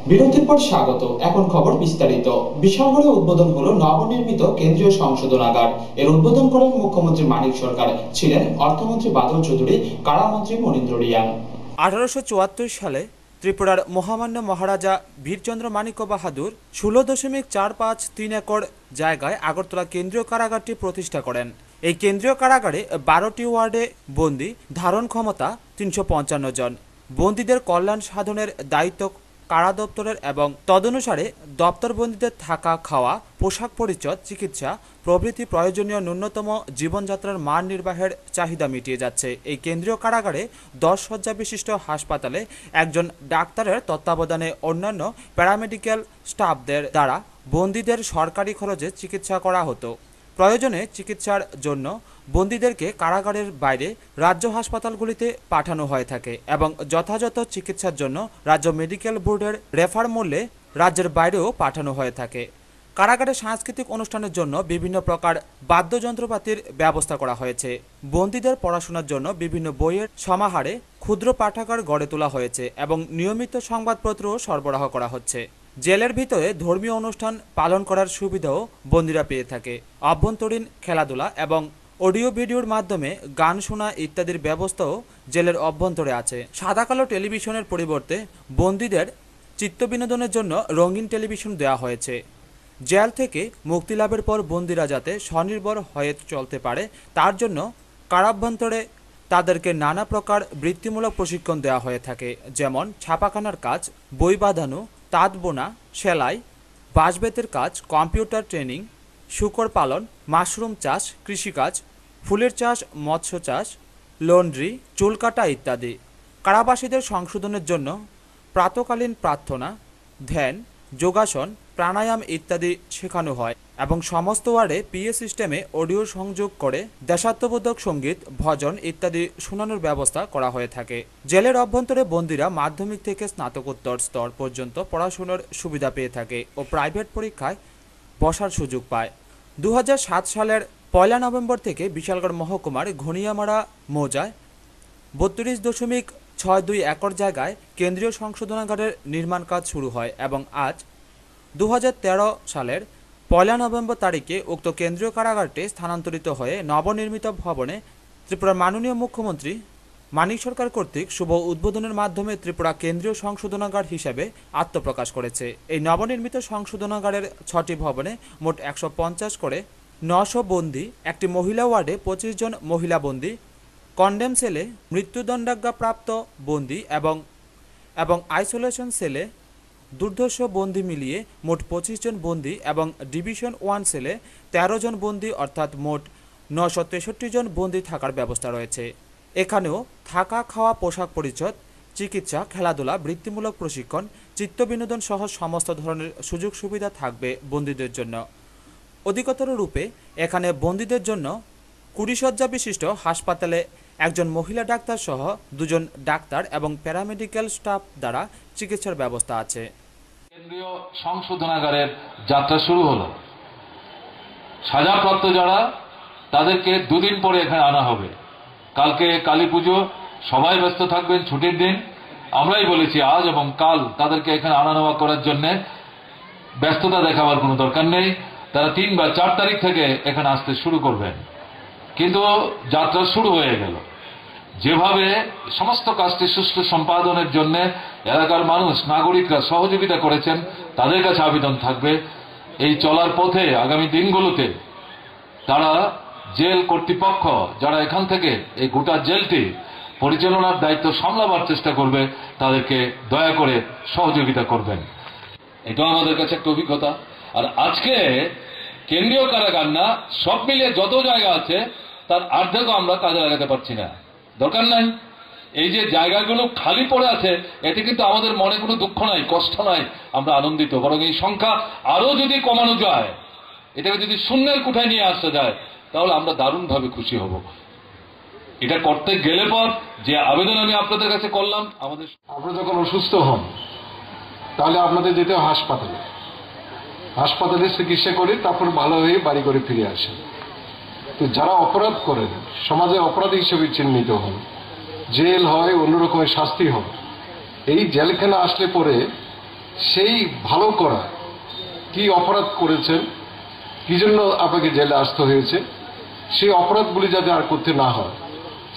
বিরতির পর স্বাগত। এখন খবর বিস্তারিত। বিশালগড়ে উদ্বোধন হলো নবনির্মিত কেন্দ্রীয় সংশোধনাগার। এর উদ্বোধন করেন মুখ্যমন্ত্রী মানিক সরকার, ছিলেন অর্থমন্ত্রী বাদল চৌধুরী, কারামন্ত্রী মনীন্দ্র রিয়াং। 1874 সালে ত্রিপুরার মহামান্য মহারাজা বীরচন্দ্র মানিক্য বাহাদুর 16.453 একর জায়গায় আগরতলা কেন্দ্রীয় কারাগারটি প্রতিষ্ঠা করেন। এই কেন্দ্রীয় কারাগারে 12টি ওয়ার্ডে বন্দী, ধারণ ক্ষমতা 355 জন। বন্দীদের কল্যাণ সাধনের দায়িত্ব কারা দপ্তরের এবং তদনুসারে দপ্তরবন্দীদের থাকা, খাওয়া, পোশাক পরিচ্ছদ, চিকিৎসা প্রভৃতি প্রয়োজনীয় ন্যূনতম জীবনযাত্রার মান নির্বাহের চাহিদা মিটিয়ে যাচ্ছে। এই কেন্দ্রীয় কারাগারে 10 শয্যা বিশিষ্ট হাসপাতালে একজন ডাক্তারের তত্ত্বাবধানে অন্যান্য প্যারামেডিক্যাল স্টাফদের দ্বারা বন্দীদের সরকারি খরচে চিকিৎসা করা হতো। প্রয়োজনে চিকিৎসার জন্য বন্দীদেরকে কারাগারের বাইরে রাজ্য হাসপাতালগুলিতে পাঠানো হয়ে থাকে এবং যথাযথ চিকিৎসার জন্য রাজ্য মেডিকেল বোর্ডের রেফার মূল্যে রাজ্যের বাইরেও পাঠানো হয়ে থাকে। কারাগারে সাংস্কৃতিক অনুষ্ঠানের জন্য বিভিন্ন প্রকার বাদ্যযন্ত্রপাতির ব্যবস্থা করা হয়েছে। বন্দীদের পড়াশোনার জন্য বিভিন্ন বইয়ের সমাহারে ক্ষুদ্র পাঠাগার গড়ে তোলা হয়েছে এবং নিয়মিত সংবাদপত্রও সরবরাহ করা হচ্ছে। জেলের ভিতরে ধর্মীয় অনুষ্ঠান পালন করার সুবিধাও বন্দীরা পেয়ে থাকে। অভ্যন্তরীণ খেলাধুলা এবং অডিও ভিডিওর মাধ্যমে গান শোনা ইত্যাদির ব্যবস্থাও জেলের অভ্যন্তরে আছে। সাদা কালো টেলিভিশনের পরিবর্তে বন্দীদের চিত্ত বিনোদনের জন্য রঙিন টেলিভিশন দেওয়া হয়েছে। জেল থেকে মুক্তিলাভের পর বন্দীরা যাতে স্বনির্ভর হয়ে চলতে পারে তার জন্য কারাভ্যন্তরে তাদেরকে নানা প্রকার বৃত্তিমূলক প্রশিক্ষণ দেওয়া হয়ে থাকে, যেমন ছাপাখানার কাজ, বই বাঁধানো, তাঁত বোনা, সেলাই, বাঁশবেতের কাজ, কম্পিউটার ট্রেনিং, শূকর পালন, মাশরুম চাষ, কৃষিকাজ, ফুলের চাষ, মৎস্য চাষ, লন্ড্রি, চুল কাটা ইত্যাদি। কারাবাসীদের সংশোধনের জন্য প্রাতকালীন প্রার্থনা, ধ্যান, যোগাসন, প্রাণায়াম ইত্যাদি শেখানো হয় এবং সমস্ত ওয়ার্ডে পিএ সিস্টেমে অডিও সংযোগ করে দেশাত্মবোধক সঙ্গীত, ভজন ইত্যাদি শোনানোর ব্যবস্থা করা হয়ে থাকে। জেলের অভ্যন্তরে বন্দীরা মাধ্যমিক থেকে স্নাতকোত্তর স্তর পর্যন্ত পড়াশোনার সুবিধা পেয়ে থাকে ও প্রাইভেট পরীক্ষায় বসার সুযোগ পায়। 2007 সালের 1 নভেম্বর থেকে বিশালগড় মহকুমার ঘনিয়ামারা মৌজায় 32.62 একর জায়গায় কেন্দ্রীয় সংশোধনাগারের নির্মাণ কাজ শুরু হয় এবং আজ 2013 সালের 1 নভেম্বর তারিখে উক্ত কেন্দ্রীয় কারাগারটি স্থানান্তরিত হয়ে নবনির্মিত ভবনে ত্রিপুরার মাননীয় মুখ্যমন্ত্রী মানিক সরকার কর্তৃক শুভ উদ্বোধনের মাধ্যমে ত্রিপুরা কেন্দ্রীয় সংশোধনাগার হিসেবে আত্মপ্রকাশ করেছে। এই নবনির্মিত সংশোধনাগারের 6টি ভবনে মোট 150 করে 900 বন্দী, একটি মহিলা ওয়ার্ডে 25 জন মহিলা বন্দী, কন্ডেম সেলে মৃত্যুদণ্ডাজ্ঞাপ্রাপ্ত বন্দী এবং আইসোলেশন সেলে দুর্ধর্ষ বন্দী মিলিয়ে মোট 25 জন বন্দী এবং ডিভিশন 1 সেলে 13 জন বন্দী, অর্থাৎ মোট 963 জন বন্দী থাকার ব্যবস্থা রয়েছে। এখানেও থাকা, খাওয়া, পোশাক পরিচ্ছদ, চিকিৎসা, খেলাধুলা, বৃত্তিমূলক প্রশিক্ষণ, চিত্ত বিনোদন সহ সমস্ত ধরনের সুযোগ সুবিধা থাকবে বন্দীদের জন্য। অধিকতর রূপে এখানে বন্দীদের জন্য 20 শয্যা বিশিষ্ট হাসপাতালে একজন মহিলা ডাক্তার সহ 2 জন ডাক্তার এবং প্যারামেডিক্যাল স্টাফ দ্বারা চিকিৎসার ব্যবস্থা আছে। কেন্দ্রীয় সংশোধনাগারের যাত্রা শুরু হলো। সাজাপ্রাপ্ত যারা তাদেরকে 2 দিন পরে এখানে আনা হবে। কালকে কালী পুজো, সবাই ব্যস্ত থাকবেন, ছুটির দিন। আমরাই বলেছি আজ এবং কাল তাদেরকে এখানে আনা নেওয়া করার জন্য ব্যস্ততা দেখাবার কোনো দরকার নেই। তারা 3 বা 4 তারিখ থেকে এখানে আসতে শুরু করবেন। কিন্তু যাত্রা শুরু হয়ে গেল। যেভাবে সমস্ত কাজটি সুষ্ঠু সম্পাদনের জন্য এলাকার মানুষ, নাগরিকরা সহযোগিতা করেছেন, তাদের কাছে আবেদন থাকবে এই চলার পথে আগামী দিনগুলোতে তারা জেল কর্তৃপক্ষ যারা এখান থেকে এই গোটা জেলটি পরিচালনার দায়িত্ব সামলাবার চেষ্টা করবে, তাদেরকে দয়া করে সহযোগিতা করবেন। এটাও আমাদের কাছে একটা অভিজ্ঞতা। আর আজকে কেন্দ্রীয় কারাগার না, সব মিলিয়ে যত জায়গা আছে তার অর্ধেকও আমরা কাজে লাগাতে পারছি না। দরকার নাই। এই যে জায়গাগুলো খালি পড়ে আছে, এতে কিন্তু আমাদের মনে কোনো দুঃখ নাই, কষ্ট নাই, আমরা আনন্দিত। বরং এই সংখ্যা আরো যদি কমানো যায়, এটাকে যদি শূন্যের কোঠায় নিয়ে আসা যায়, তাহলে আমরা দারুণভাবে খুশি হব। এটা করতে গেলে পর যে আবেদন আমি আপনাদের কাছে করলাম, আপনারা যখন অসুস্থ হন তাহলে আপনাদের যেতে হয় হাসপাতালে। হাসপাতালে চিকিৎসা করে তারপর ভালো হয়ে বাড়ি করে ফিরে আসেন। তো যারা অপরাধ করেন, সমাজে অপরাধী হিসেবে চিহ্নিত হন, জেল হয়, অন্য রকমের শাস্তি হয়, এই জেলখানা আসলে পরে সেই ভালো করা, কি অপরাধ করেছেন, কি জন্য আপনাকে জেলে আসতে হয়েছে, সেই অপরাধগুলি যাতে আর করতে না হয়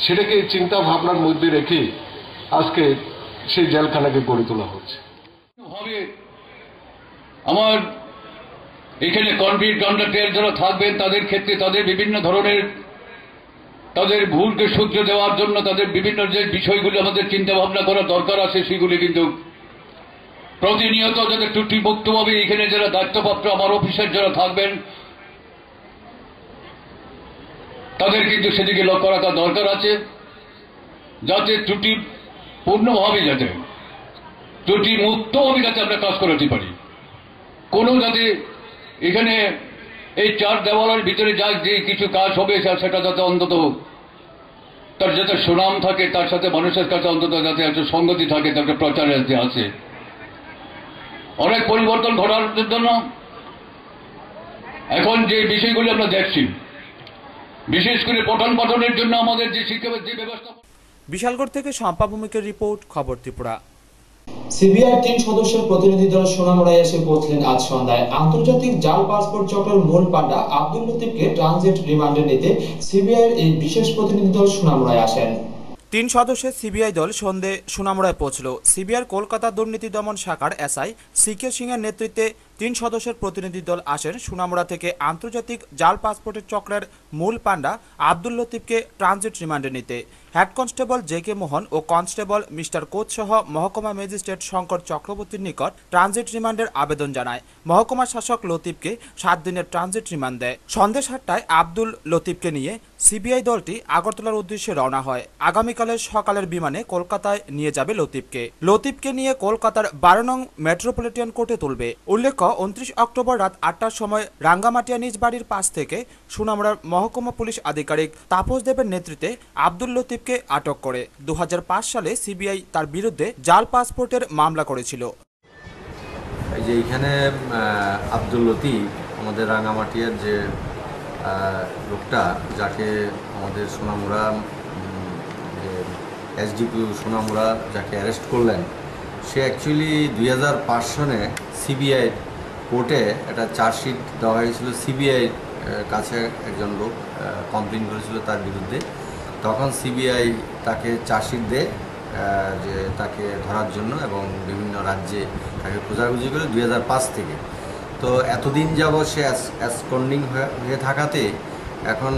সেটাকে চিন্তা ভাবনার মধ্যে রেখে আজকে সেই জেলখানাকে গড়ে তোলা হচ্ছে। আমার এখানে কনভিক্ট কন্ডাক্টর যারা থাকবেন তাদের ক্ষেত্রে তাদের বিভিন্ন ধরনের তাদের ভুলকে শুধরে দেওয়ার জন্য তাদের বিভিন্ন যে বিষয়গুলি আমাদের চিন্তা ভাবনা করার দরকার আছে সেগুলি কিন্তু প্রতিনিয়ত যাতে ত্রুটিমুক্তভাবে এখানে যারা দায়িত্বপ্রাপ্ত আমার অফিসার যারা থাকবেন তাদের কিন্তু সেদিকে লক্ষ্য রাখা দরকার আছে, যাতে ত্রুটি পূর্ণভাবে যাতে ত্রুটি মুক্তভাবে যাতে আমরা কাজ করতে পারি। কোনো যাতে এখানে এই চার দেওয়ালের ভিতরে যা যে কিছু কাজ হবে সেটা যাতে অন্তত তার যাতে সুনাম থাকে, তার সাথে মানুষের কাছে অন্তত যাতে একটা সঙ্গতি থাকে, তাকে প্রচারের যে আছে অনেক পরিবর্তন ঘটার জন্য এখন যে বিষয়গুলি আমরা দেখছি, বিশেষ করে পঠন পাঠনের জন্য আমাদের যে শিক্ষা যে ব্যবস্থা। বিশালগড় থেকে শম্পা ভৌমিকের রিপোর্ট, খবর ত্রিপুরা। সিবিআই 3 সদস্যের প্রতিনিধি দল সোনামুড়ায় এসে পৌঁছলেন আজ সন্ধ্যায়। আন্তর্জাতিক জাল পাসপোর্ট চক্রের মূল পান্ডা আব্দুল লতিফকে ট্রানজিট রিমান্ডে নিতে সিবিআইয়ের এই বিশেষ প্রতিনিধি দল সোনামুড়ায় আসেন। 3 সদস্যের সিবিআই দল সন্ধে সোনামুড়ায় পৌঁছল। সিবিআইয়ের কলকাতা দুর্নীতি দমন শাখার এসআই সিকে সিং এর নেতৃত্বে 3 সদস্যের প্রতিনিধি দল আসেন সোনামুড়া থেকে আন্তর্জাতিক জাল পাসপোর্টের চক্রের মূল পান্ডা আব্দুল লতিফকে ট্রানজিট রিমান্ডে নিতে। Head constable J K. মোহন ও কনস্টেবল মিস্টার কোচ সহ মহকুমা ম্যাজিস্ট্রেট শঙ্কর চক্রবর্তীর নিকট ট্রানজিট রিমান্ডের আবেদন জানায়। মহকুমা শাসক লতিফকে 7 দিনের ট্রানজিট রিমান্ড দেয়। সন্ধ্যে 7টায় আব্দুল লতিফকে নিয়ে সিবিআই দলটি আগরতলার উদ্দেশ্যে রওনা হয়। আগামীকালের সকালের বিমানে কলকাতায় নিয়ে যাবে লতিফকে নিয়ে কলকাতার 12 নং মেট্রোপলিটন কোর্টে তুলবে। উল্লেখ্য 29 অক্টোবর রাত 8টার সময় রাঙ্গামাটিয়া নিজ বাড়ির পাশ থেকে সোনামুড়ার মহকুমা পুলিশ আধিকারিক তাপস দেবের নেতৃত্বে আব্দুল লতিফকে আটক করে 2005 সালে সিবিআই তার বিরুদ্ধে জাল পাসপোর্টের মামলা করেছিল। এই যে এখানে আব্দুল লতিফ আমাদের রাঙ্গামাটিয়ার যে লোকটা, যাকে আমাদের সোনামুড়া যে এসডিপিও সোনামুড়া যাকে অ্যারেস্ট করলেন, সে অ্যাকচুয়ালি 2005 সনে সিবিআই কোর্টে একটা চার্জশিট দেওয়া হয়েছিল। সিবিআই কাছে একজন লোক কমপ্লেন করেছিল তার বিরুদ্ধে। তখন সিবিআই তাকে চার্জশিট দেয় যে তাকে ধরার জন্য এবং বিভিন্ন রাজ্যে তাকে খোঁজাখুঁজি করে 2005 থেকে। তো এতদিন যাবৎ সে অ্যাবসকন্ডিং হয়ে থাকাতে এখন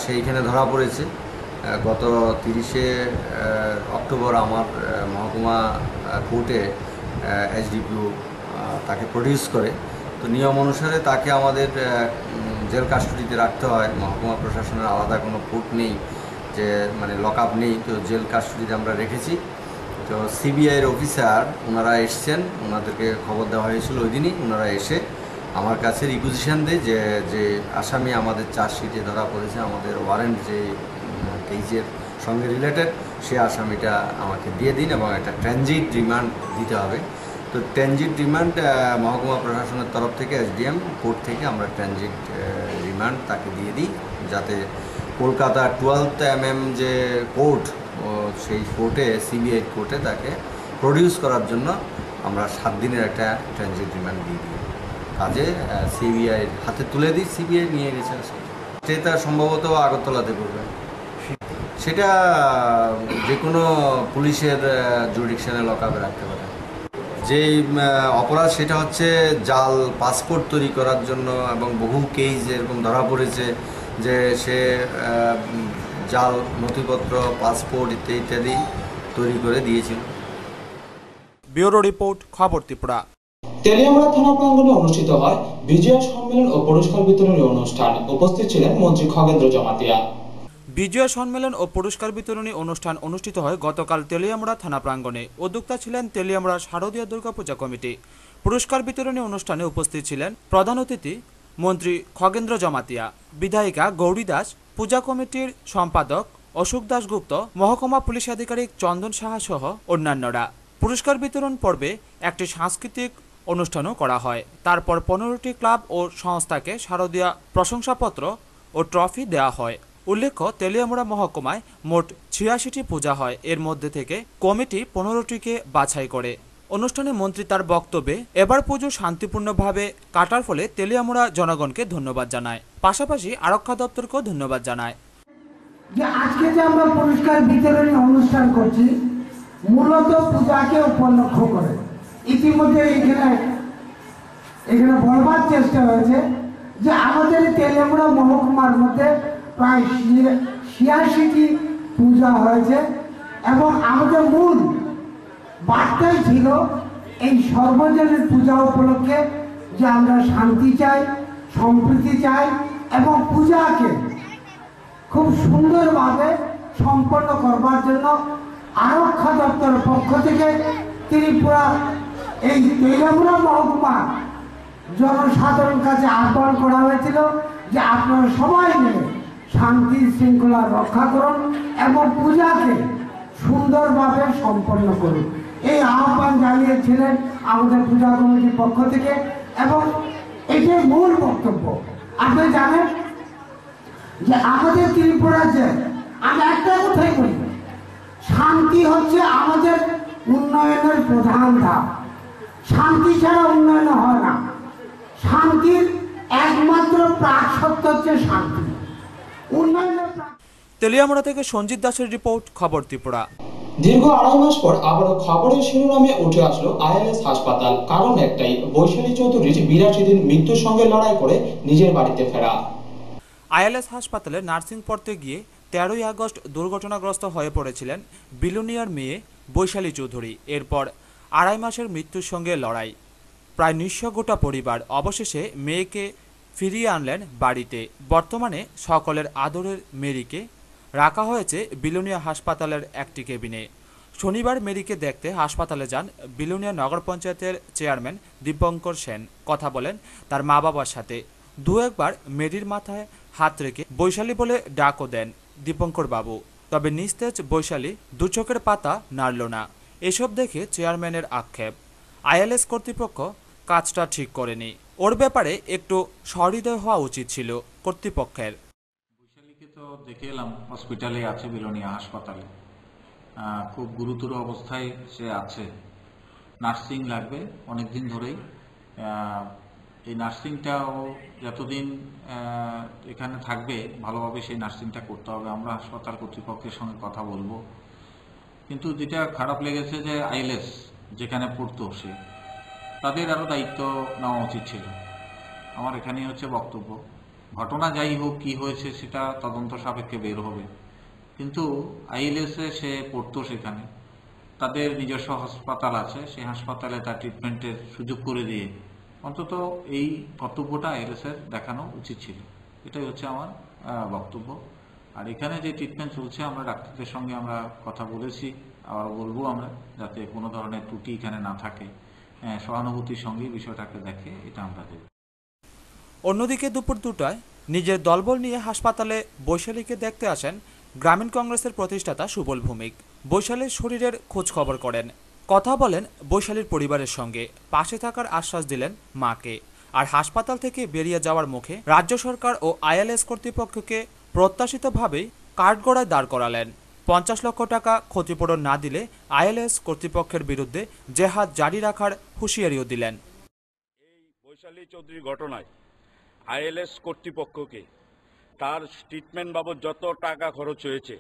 সেইখানে ধরা পড়েছে। গত 30 অক্টোবর আমার মহকুমা কোর্টে এসডিপিও তাকে প্রডিউস করে। তো নিয়ম অনুসারে তাকে আমাদের জেল কাস্টডিতে রাখতে হয়। মহকুমা প্রশাসনের আলাদা কোনো কোর্ট নেই, যে মানে লক আপ নেই, তো জেল কাস্টডিতে আমরা রেখেছি। তো সিবিআইয়ের অফিসার ওনারা এসছেন, ওনাদেরকে খবর দেওয়া হয়েছিল ওই দিনই। ওনারা এসে আমার কাছে রিকুইজিশন দেয় যে আসামি আমাদের চার্জশিটে ধরা পড়েছে, আমাদের ওয়ারেন্ট যে কেসের সঙ্গে রিলেটেড, সে আসামিটা আমাকে দিয়ে দিন এবং একটা ট্রানজিট রিমান্ড দিতে হবে। তো ট্রানজিট রিমান্ড মহকুমা প্রশাসনের তরফ থেকে এসডিএম কোর্ট থেকে আমরা ট্রানজিট রিমান্ড তাকে দিয়ে দিই, যাতে কলকাতা 12th mm যে কোর্ট, সেই কোর্টে সিবিআই কোর্টে তাকে প্রডিউস করার জন্য আমরা 7 দিনের একটা ট্রানজিট রিমান্ড দিয়ে দিই। কাজে সিবিআইয়ের হাতে তুলে দিই, সিবিআই নিয়ে গেছে। সেটা সম্ভবত আগরতলাতে করবে, সেটা যে কোনো পুলিশের জুডিকশনে লক আপে রাখতে পারে। যেই অপরাধ সেটা হচ্ছে জাল পাসপোর্ট তৈরি করার জন্য, এবং বহু কেস এরকম ধরা পড়েছে যে সে জাল নথিপত্র, পাসপোর্ট ইত্যাদি তৈরি করে দিয়েছিল। ব্যুরো রিপোর্ট, খবর ত্রিপুরা। তেলিয়ামুড়া থানা প্রাঙ্গণে অনুষ্ঠিত হয় বিজয়া সম্মেলন ও পুরস্কার বিতরণী অনুষ্ঠান। উপস্থিত ছিলেন মন্ত্রী খগেন্দ্র জমাতিয়া। বিজয়া সম্মেলন ও পুরস্কার বিতরণী অনুষ্ঠান অনুষ্ঠিত হয় গতকাল তেলিয়ামুড়া থানা প্রাঙ্গণে। উদ্যোক্তা ছিলেন তেলিয়ামুড়া শারদীয় দুর্গাপূজা কমিটি। পুরস্কার বিতরণী অনুষ্ঠানে উপস্থিত ছিলেন প্রধান অতিথি মন্ত্রী খগেন্দ্র জমাতিয়া, বিধায়িকা গৌরী দাস, পূজা কমিটির সম্পাদক অশোক দাশগুপ্ত, মহকুমা পুলিশ আধিকারিক চন্দন সাহা সহ অন্যান্যরা। পুরস্কার বিতরণ পর্বে একটি সাংস্কৃতিক অনুষ্ঠানও করা হয়। তারপর 15টি ক্লাব ও সংস্থাকে শারদীয়া প্রশংসাপত্র ও ট্রফি দেওয়া হয়। উল্লেখ্য, তেলিয়ামুড়া মহকুমায় মোট 86টি পূজা হয়। এর মধ্যে থেকে কমিটি 15টিকে বাছাই করে অনুষ্ঠানে মন্ত্রী তার বক্তব্যে এবার পুজো শান্তিপূর্ণভাবে কাটার ফলে তেলিয়ামুড়া জনগণকে ধন্যবাদ জানায়, পাশাপাশি আরক্ষা দপ্তরকেও ধন্যবাদ জানায়। যে আজকে যে আমরা পুরস্কার বিতরণী অনুষ্ঠান করছি মূলত পূজাকে উপলক্ষ করে। ইতিমধ্যে এখানে বলবার চেষ্টা হয়েছে যে আমাদের তেলিয়ামুড়া মহকুমার মধ্যে প্রায় ৮৬টি পূজা হয়েছে এবং আমাদের মূল বার্তাই ছিল এই সর্বজনীন পূজা উপলক্ষে যে আমরা শান্তি চাই, সম্প্রীতি চাই এবং পূজাকে খুব সুন্দরভাবে সম্পন্ন করবার জন্য আরক্ষা দপ্তরের পক্ষ থেকে ত্রিপুরা এই তেলিয়ামুড়া মহকুমা জনসাধারণ কাছে আহ্বান করা হয়েছিল যে আপনারা সবাই মিলে শান্তি শৃঙ্খলা রক্ষা করুন এবং পূজাকে সুন্দরভাবে সম্পন্ন করুন। এই আহ্বান জানিয়েছিলেন আমাদের পূজা কমিটির পক্ষ থেকে এবং এটাই মূল বক্তব্য। আপনি জানেন যে আমাদের ত্রিপুরা রাজ্যে আমরা একটা কথাই বলি, শান্তি হচ্ছে আমাদের উন্নয়নের প্রধান ধাপ। শান্তি ছাড়া উন্নয়ন হয় না। শান্তির একমাত্র প্রাক সত্য হচ্ছে শান্তি। উন্নয়নের তেলিয়ামুড়া থেকে সঞ্জিত দাসের রিপোর্ট, খবর ত্রিপুরা। দীর্ঘ ২.৫ মাস পর আবারও খবরের শিরোনামে উঠে আসলো আইএলএস হাসপাতাল। কারণ একটাই, বৈশালী চৌধুরীর ৮২ দিন মৃত্যুর সঙ্গে লড়াই করে নিজের বাড়িতে ফেরা। আইএলএস হাসপাতালে নার্সিং পড়তে গিয়ে ১৩ই আগস্ট দুর্ঘটনাগ্রস্ত হয়ে পড়েছিলেন বিলুনিয়ার মেয়ে বৈশালী চৌধুরী। এরপর ২.৫ মাসের মৃত্যুর সঙ্গে লড়াই, প্রায় নিঃস্ব গোটা পরিবার। অবশেষে মেয়েকে ফিরিয়ে আনলেন বাড়িতে। বর্তমানে সকলের আদরের মেরিকে রাখা হয়েছে বিলুনিয়া হাসপাতালের একটি কেবিনে। শনিবার মেরিকে দেখতে হাসপাতালে যান বিলুনিয়া নগর পঞ্চায়েতের চেয়ারম্যান দীপঙ্কর সেন। কথা বলেন তার মা বাবার সাথে। দু একবার মেরির মাথায় হাত রেখে বৈশালী বলে ডাকও দেন দীপঙ্কর বাবু। তবে নিস্তেজ বৈশালী দু চোখের পাতা নাড়ল না। এসব দেখে চেয়ারম্যানের আক্ষেপ, আইএলএস কর্তৃপক্ষ কাজটা ঠিক করেনি। ওর ব্যাপারে একটু সহৃদয় হওয়া উচিত ছিল কর্তৃপক্ষের। বৈশালীকে তো দেখে এলাম, হসপিটালে আছে, বিলোনিয়া হাসপাতালে খুব গুরুতর অবস্থায় সে আছে। নার্সিং লাগবে অনেকদিন ধরেই। এই নার্সিংটাও যতদিন এখানে থাকবে ভালোভাবে সেই নার্সিংটা করতে হবে। আমরা হাসপাতাল কর্তৃপক্ষের সঙ্গে কথা বলবো। কিন্তু যেটা খারাপ লেগেছে যে আইএলএস যেখানে পড়তো সে, তাদের আরও দায়িত্ব নেওয়া উচিত ছিল। আমার এখানেই হচ্ছে বক্তব্য। ঘটনা যাই হোক, কি হয়েছে সেটা তদন্ত সাপেক্ষে বের হবে। কিন্তু আইএলএসে সে পড়তো, সেখানে তাদের নিজস্ব হাসপাতাল আছে, সেই হাসপাতালে তার ট্রিটমেন্টের সুযোগ করে দিয়ে অন্তত এই কর্তব্যটা আইএলএসের দেখানো উচিত ছিল। এটাই হচ্ছে আমার বক্তব্য। আর এখানে যে ট্রিটমেন্ট চলছে, আমরা ডাক্তারদের সঙ্গে আমরা কথা বলেছি, আবার বলবো আমরা, যাতে কোনো ধরনের ত্রুটি এখানে না থাকে। সহানুভূতির সঙ্গে বিষয়টাকে দেখে এটা আমরা দেব। অন্যদিকে দুপুর ২টায় নিজের দলবল নিয়ে হাসপাতালে বৈশালীকে দেখতে আসেন গ্রামীণ কংগ্রেসের প্রতিষ্ঠাতা সুবল ভৌমিক। বৈশালীর শরীরের খোঁজ খবর করেন, কথা বলেন বৈশালীর পরিবারের সঙ্গে, পাশে থাকার আশ্বাস দিলেন মাকে। আর হাসপাতাল থেকে বেরিয়ে যাওয়ার মুখে রাজ্য সরকার ও আইএলএস কর্তৃপক্ষকে প্রত্যাশিতভাবেই কাঠগড়ায় দাঁড় করালেন। ৫০ লক্ষ টাকা ক্ষতিপূরণ না দিলে আইএলএস কর্তৃপক্ষের বিরুদ্ধে জেহাদ জারি রাখার হুঁশিয়ারিও দিলেন। এই বৈশালী চৌধুরীর ঘটনায় আইএলএস কর্তৃপক্ষকে তার ট্রিটমেন্ট বাবদ যত টাকা খরচ হয়েছে,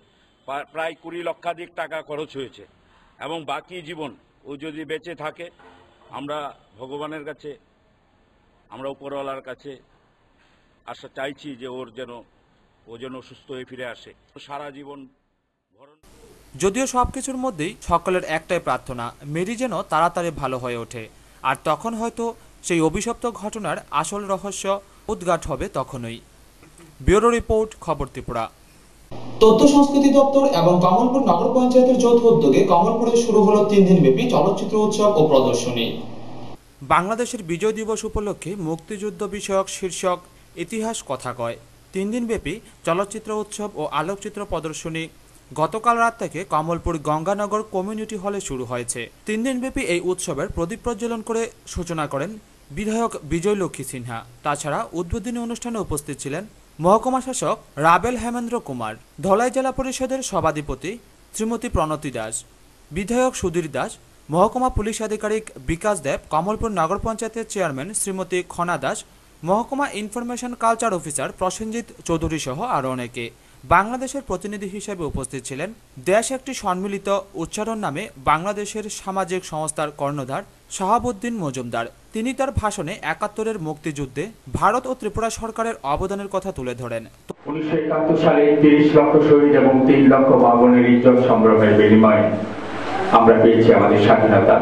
প্রায় ২০ লক্ষাধিক টাকা খরচ হয়েছে, এবং বাকি জীবন ও যদি বেঁচে থাকে, আমরা ভগবানের কাছে, আমরা উপরওয়ালার কাছে আশা চাইছি যে ও যেন সুস্থ হয়ে ফিরে আসে। সারা জীবন যদিও সবকিছুর মধ্যেই সকলের একটাই প্রার্থনা, মেরি যেন তাড়াতাড়ি ভালো হয়ে ওঠে। আর তখন হয়তো সেই অভিশপ্ত ঘটনার আসল রহস্য উদ্ঘাট হবে তখনই। ব্যুরো রিপোর্ট, খবর ত্রিপুরা। তথ্য সংস্কৃতি দপ্তর এবং কমলপুর নগর পঞ্চায়েতের যৌথ উদ্যোগে কমলপুরে শুরু হলো ৩ দিনব্যাপী চলচ্চিত্র উৎসব ও প্রদর্শনী। বাংলাদেশের বিজয় দিবস উপলক্ষে মুক্তিযুদ্ধ বিষয়ক শীর্ষক ইতিহাস কথা কয় ৩ দিনব্যাপী চলচ্চিত্র উৎসব ও আলোকচিত্র প্রদর্শনী গতকাল রাত থেকে কমলপুর গঙ্গানগর কমিউনিটি হলে শুরু হয়েছে। ৩ দিনব্যাপী এই উৎসবের প্রদীপ প্রজ্বলন করে সূচনা করেন বিধায়ক বিজয় লক্ষ্মী সিনহা। তাছাড়া উদ্বোধনী অনুষ্ঠানে উপস্থিত ছিলেন মহকুমা শাসক রাবেল হেমেন্দ্র কুমার, ধলাই জেলা পরিষদের সভাধিপতি শ্রীমতী প্রণতি দাস, বিধায়ক সুধীর দাস, মহকুমা পুলিশ আধিকারিক বিকাশ দেব, কমলপুর নগর পঞ্চায়েতের চেয়ারম্যান শ্রীমতী খনা দাস, মহকুমা information culture officer Prosenjit Chowdhury সহ আরও অনেকে। বাংলাদেশের প্রতিনিধি হিসেবে উপস্থিত ছিলেন দেশ একটি সম্মিলিত উচ্চারণ নামে বাংলাদেশের সামাজিক সংস্থার কর্ণধার শাহাবুদ্দিন মজুমদার। তিনি তার ভাষণে ৭১-এর মুক্তিযুদ্ধে ভারত ও ত্রিপুরা সরকারের অবদানের কথা তুলে ধরেন। ১৯৭১ সালে ৩০ লক্ষ শহীদ এবং ৩ লক্ষ মা-বোনের ইজ্জত সংগ্রামের বিনিময়ে আমরা পেয়েছি আমাদের স্বাধীনতা।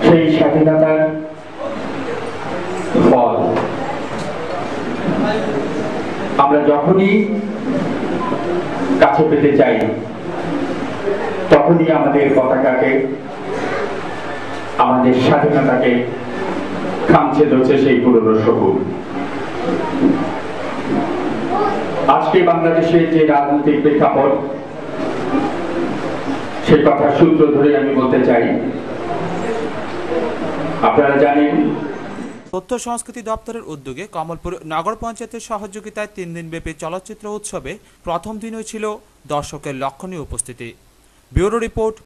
সেই স্বাধীনতার ফল আমরা যখনই কাছে পেতে চাই তখনই আমাদের পতাকাকে, আমাদের স্বাধীনতাকে খামছে ধরছে সেই পুরনো সবুজ। আজকে বাংলাদেশের যে রাজনৈতিক প্রেক্ষাপট, সে কথা সূত্র ধরে আমি বলতে চাই, আপনারা জানেন তথ্য সংস্কৃতি দপ্তরের উদ্যোগে কমলপুর নগর পঞ্চায়েতের সহযোগিতায় 3 দিনব্যাপী চলচ্চিত্র উৎসবে প্রথম দিনই ছিল দর্শকের লক্ষণীয় উপস্থিতি। Bureau report.